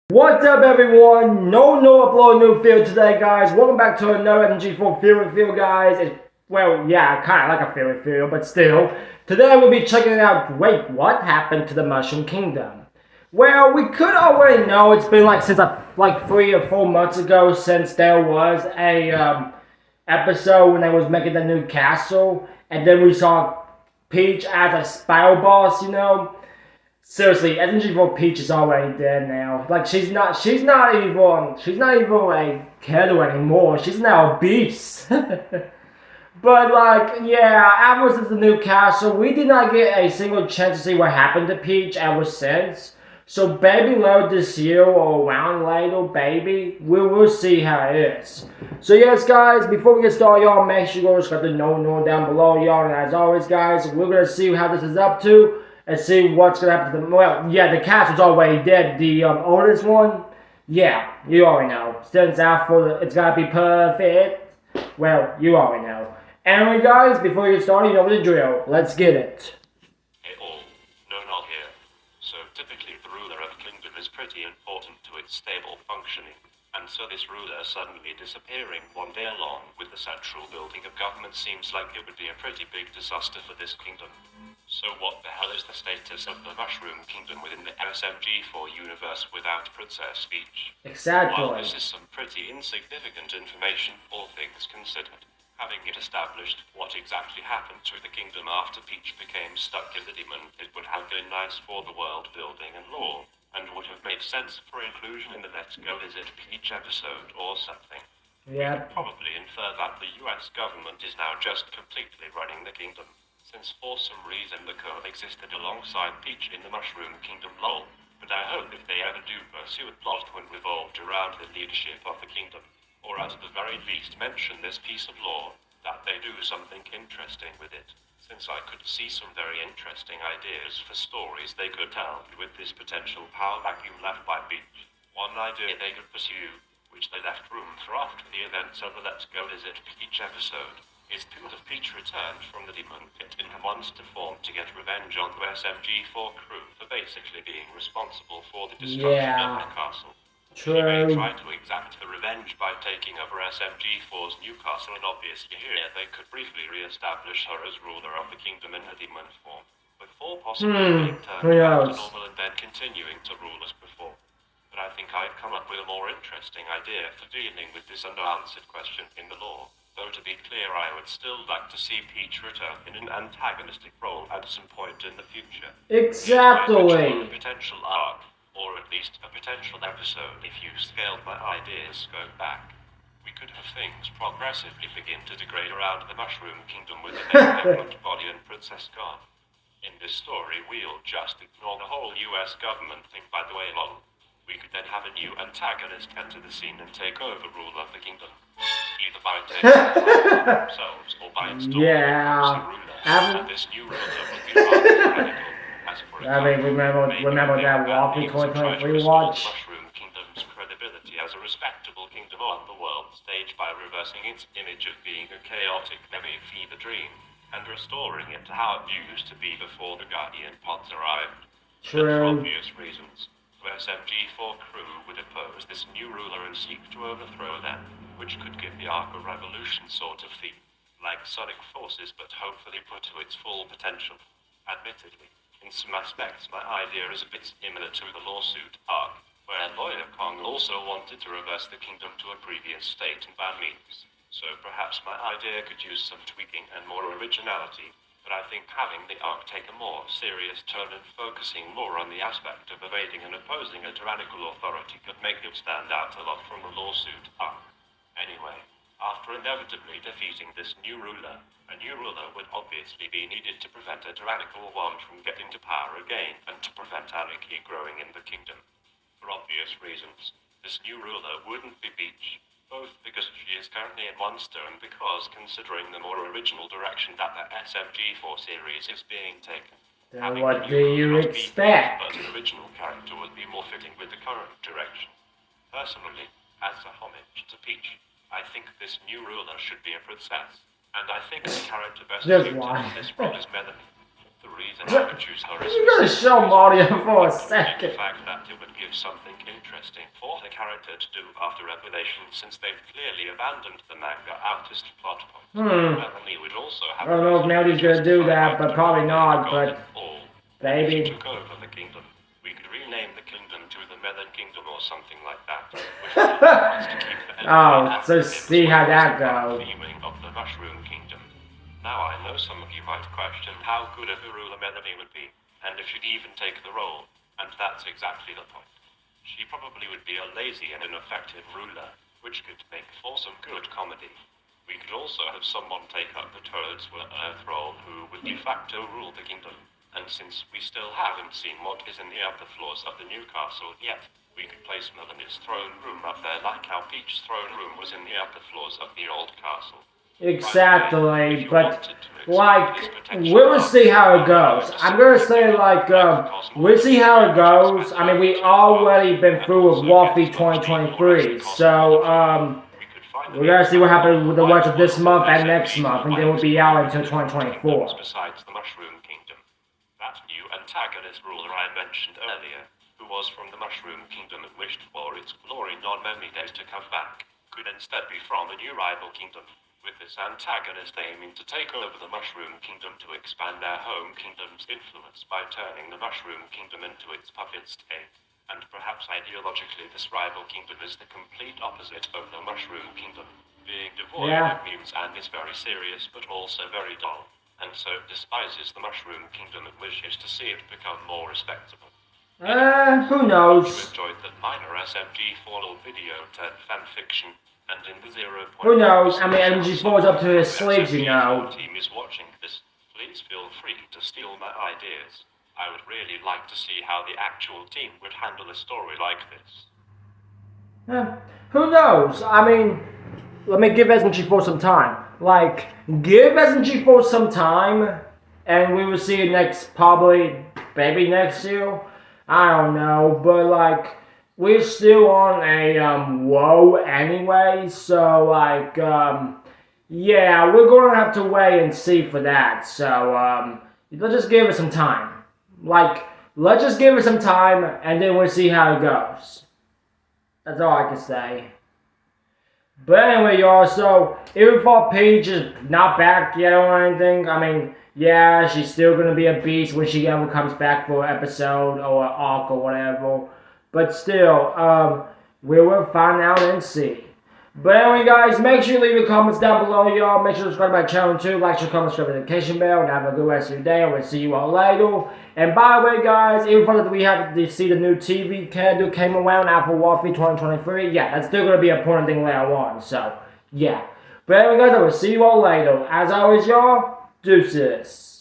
What's up, everyone? No upload, new field today, guys. Welcome back to another SMG4 field, guys. Yeah, kind of like a field, but still. Today we'll be checking out, wait, what happened to the Mushroom Kingdom? Well, we could already know it's been since 3 or 4 months ago since there was a episode when they was making the new castle, and then we saw Peach as a spell boss, Seriously, SMG4 Peach is already dead now. She's not even a kiddo anymore. She's now a beast. But ever since the new castle, we did not get a single chance to see what happened to Peach ever since. So maybe later this year or around later, baby, we will see how it is. So yes, guys, before we get started, y'all, make sure you go subscribe to know down below, y'all. And as always, guys, we're gonna see how this is up to. And see what's gonna happen to them. Well, yeah, the castle's already dead. The oldest one, yeah, you already know. Since it's gotta be perfect. Well, you already know. Anyway, guys, before we get started, you know the drill. Let's get it. Hey all, no not here. So typically the ruler of a kingdom is pretty important to its stable functioning. And so this ruler suddenly disappearing one day along with the central building of government seems like it would be a pretty big disaster for this kingdom. So what the hell is the status of the Mushroom Kingdom within the SMG4 universe without Princess Peach? Exactly. While this is some pretty insignificant information, all things considered, having it established what exactly happened to the kingdom after Peach became stuck in the demon, it would have been nice for the world building and lore, and would have made sense for inclusion in the Let's Go Visit Peach episode or something. Yeah. We could probably infer that the US government is now just completely running the kingdom, since for some reason the curve existed alongside Peach in the Mushroom Kingdom lol. But I hope if they ever do pursue a plot when revolved around the leadership of the kingdom, or at the very least mention this piece of lore, that they do something interesting with it, since I could see some very interesting ideas for stories they could tell with this potential power vacuum left by Peach. One idea they could pursue, which they left room for after the events of the Let's Go Visit Peach episode, is to have Peach returned from the demon pit in her monster form to get revenge on the SMG4 crew for basically being responsible for the destruction of the castle. True. She may try to exact her revenge by taking over SMG4's new castle, and obviously here they could briefly re-establish her as ruler of the kingdom in her demon form, before possibly being turned back to normal and then continuing to rule as before. But I think I've come up with a more interesting idea for dealing with this unanswered question in the lore. Though to be clear, I would still like to see Peach return in an antagonistic role at some point in the future. Exactly. A potential arc, or at least a potential episode if you scaled my ideas going back. We could have things progressively begin to degrade around the Mushroom Kingdom with the main government body and Princess gone. In this story, we'll just ignore the whole US government thing by the way along. We could then have a new antagonist enter the scene and take over rule of the kingdom. Either by taking themselves or by installing a ruler. And this new ruler would be rather tyrannical, as for example, remember that Waffle 2023 watch? Mushroom Kingdom's credibility as a respectable kingdom on the world stage by reversing its image of being a chaotic fever dream and restoring it to how it used to be before the Guardian pods arrived. True. And for obvious reasons, the SMG4 crew would oppose this new ruler and seek to overthrow them, which could give the arc a revolution sort of theme, like Sonic Forces, but hopefully put to its full potential. Admittedly, in some aspects my idea is a bit similar to the lawsuit arc, where Lawyer Kong also wanted to reverse the kingdom to a previous state and ban memes. So perhaps my idea could use some tweaking and more originality, but I think having the arc take a more serious turn and focusing more on the aspect of evading and opposing a tyrannical authority could make it stand out a lot from the lawsuit arc. Anyway, after inevitably defeating this new ruler, a new ruler would obviously be needed to prevent a tyrannical one from getting to power again and to prevent anarchy growing in the kingdom. For obvious reasons, this new ruler wouldn't be Peach, both because she is currently a monster and because, considering the more original direction that the SMG4 series is being taken, then what do you expect? But an original character would be more fitting with the current direction. Personally, as a homage to Peach, I think this new ruler should be a princess, and I think the character best suited to this role is Melanie. The reason I would choose her is You're gonna show Mario for a second. the fact that it would give something interesting for the character to do after Revelation, since they've clearly abandoned the manga artist plot point. Melanie would also have I don't know if Melody's gonna do that, but probably not, but Maybe baby. she took over the kingdom. We could rename the kingdom to the Melon Kingdom or something like that. Which wants to keep the Oh, so see how that goes. theming of the Mushroom Kingdom. Now I know some of you might question how good of a ruler Melanie would be, and if she'd even take the role, and that's exactly the point. She probably would be a lazy and ineffective ruler, which could make for some good comedy. We could also have someone take up the Toads Earth role who would de facto rule the kingdom. And since we still haven't seen what is in the upper floors of the new castle yet, we could place Melanie's throne room up there like how Peach's throne room was in the upper floors of the old castle. Exactly, but like, we'll see how it goes. I'm gonna say like, we'll see how it goes. I mean, we already been through with Waffy 2023, so we're gonna see what happens with the rest of this month and next month, and then we'll be out until 2024. Besides the Mushroom Kingdom, that new antagonist ruler I mentioned earlier, who was from the Mushroom Kingdom and wished for its glory non-memory days to come back, could instead be from a new rival kingdom, with this antagonist aiming to take over the Mushroom Kingdom to expand their home kingdom's influence by turning the Mushroom Kingdom into its puppet state. And perhaps ideologically this rival kingdom is the complete opposite of the Mushroom Kingdom, being devoid of memes and is very serious but also very dull, and so despises the Mushroom Kingdom and wishes to see it become more respectable. Who knows? You enjoyed the minor SMG4 video turned fanfiction, and in the 0. Who knows? I mean, SMG4 is up to his sleeves, you know. Team is watching this. Please feel free to steal my ideas. I would really like to see how the actual team would handle a story like this. Who knows? I mean, let me give SMG4 some time. Like, give SMG4 some time, and we will see it next, probably, maybe next year. I don't know, but like, we're still on a woe anyway, so like, yeah, we're gonna have to wait and see for that. So let's just give it some time. Like, let's just give it some time, and then we'll see how it goes. That's all I can say. But anyway, y'all, so even for Peach is not back yet or anything, I mean, yeah, she's still gonna be a beast when she ever comes back for an episode or an arc or whatever. But still, we will find out and see. But anyway, guys, make sure you leave your comments down below, y'all. Make sure to subscribe to my channel too. Like, share, comment, subscribe, notification bell, and have a good rest of your day. And we'll see you all later. And by the way, guys, even though we have to see the new TV candle came around after Waffy 2023, yeah, that's still gonna be an important thing later on. So, yeah. But anyway, guys, I will see you all later. As always, y'all, deuces.